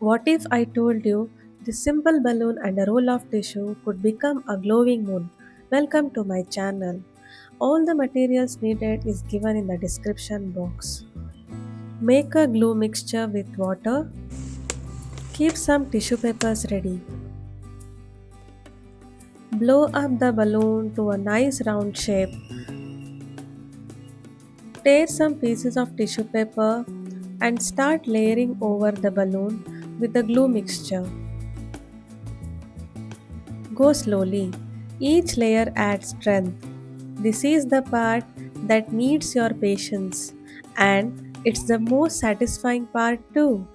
What if I told you this simple balloon and a roll of tissue could become a glowing moon? Welcome to my channel. All the materials needed is given in the description box. Make a glue mixture with water. Keep some tissue papers ready. Blow up the balloon to a nice round shape. Tear some pieces of tissue paper and start layering over the balloon with the glue mixture. Go slowly. Each layer adds strength. This is the part that needs your patience, and it's the most satisfying part too.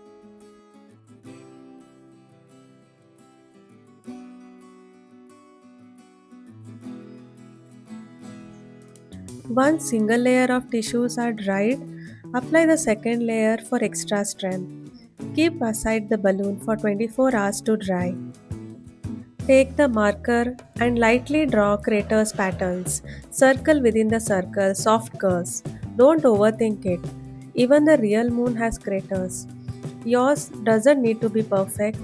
Once single layer of tissues are dried, apply the second layer for extra strength. Keep aside the balloon for 24 hours to dry. Take the marker and lightly draw craters patterns. Circle within the circle, soft curves. Don't overthink it. Even the real moon has craters. Yours doesn't need to be perfect,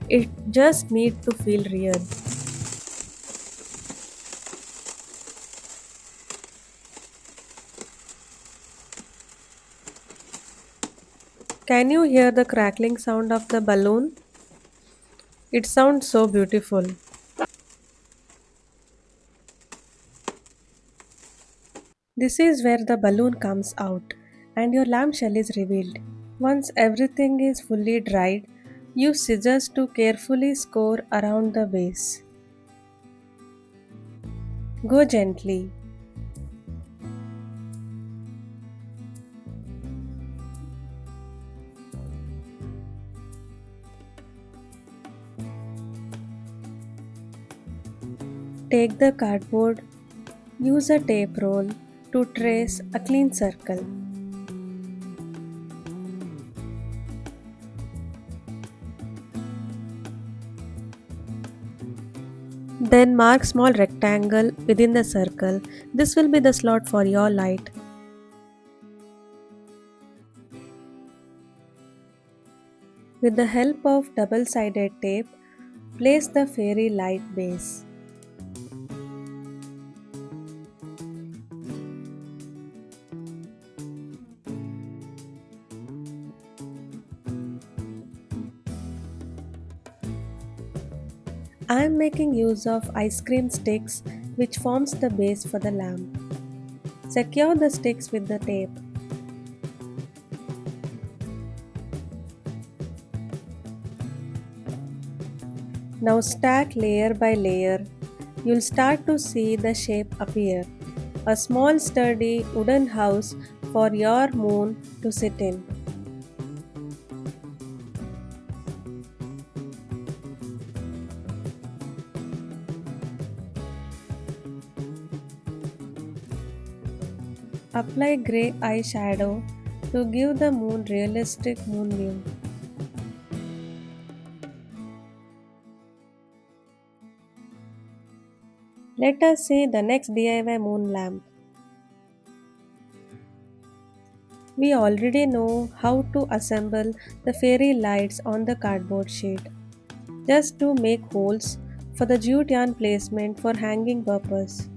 it just needs to feel real. Can you hear the crackling sound of the balloon? It sounds so beautiful. This is where the balloon comes out and your lamp shell is revealed. Once everything is fully dried, use scissors to carefully score around the base. Go gently. Take the cardboard, use a tape roll to trace a clean circle. Then mark small rectangle within the circle. This will be the slot for your light. With the help of double-sided tape, place the fairy light base. I am making use of ice cream sticks which forms the base for the lamp. Secure the sticks with the tape. Now stack layer by layer. You'll start to see the shape appear. A small sturdy wooden house for your moon to sit in. Apply grey eyeshadow to give the moon realistic moon view. Let us see the next DIY moon lamp. We already know how to assemble the fairy lights on the cardboard sheet. Just to make holes for the jute yarn placement for hanging purpose.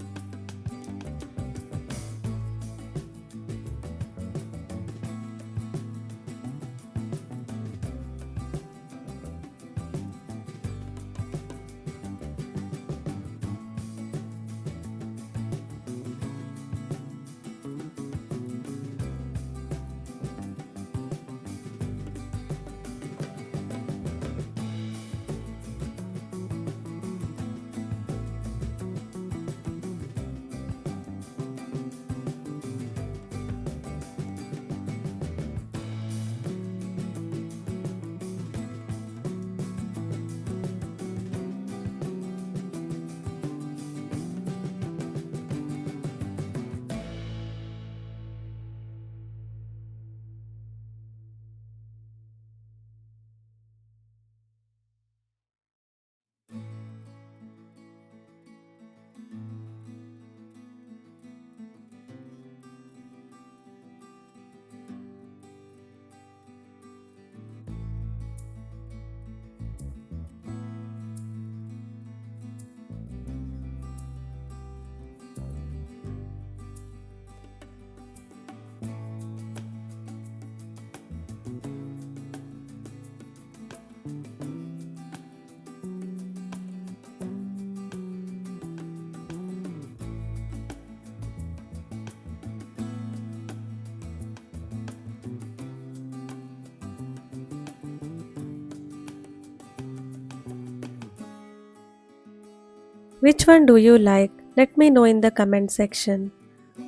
Which one do you like? Let me know in the comment section.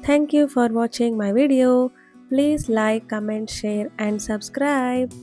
Thank you for watching my video. Please like, comment, share and subscribe.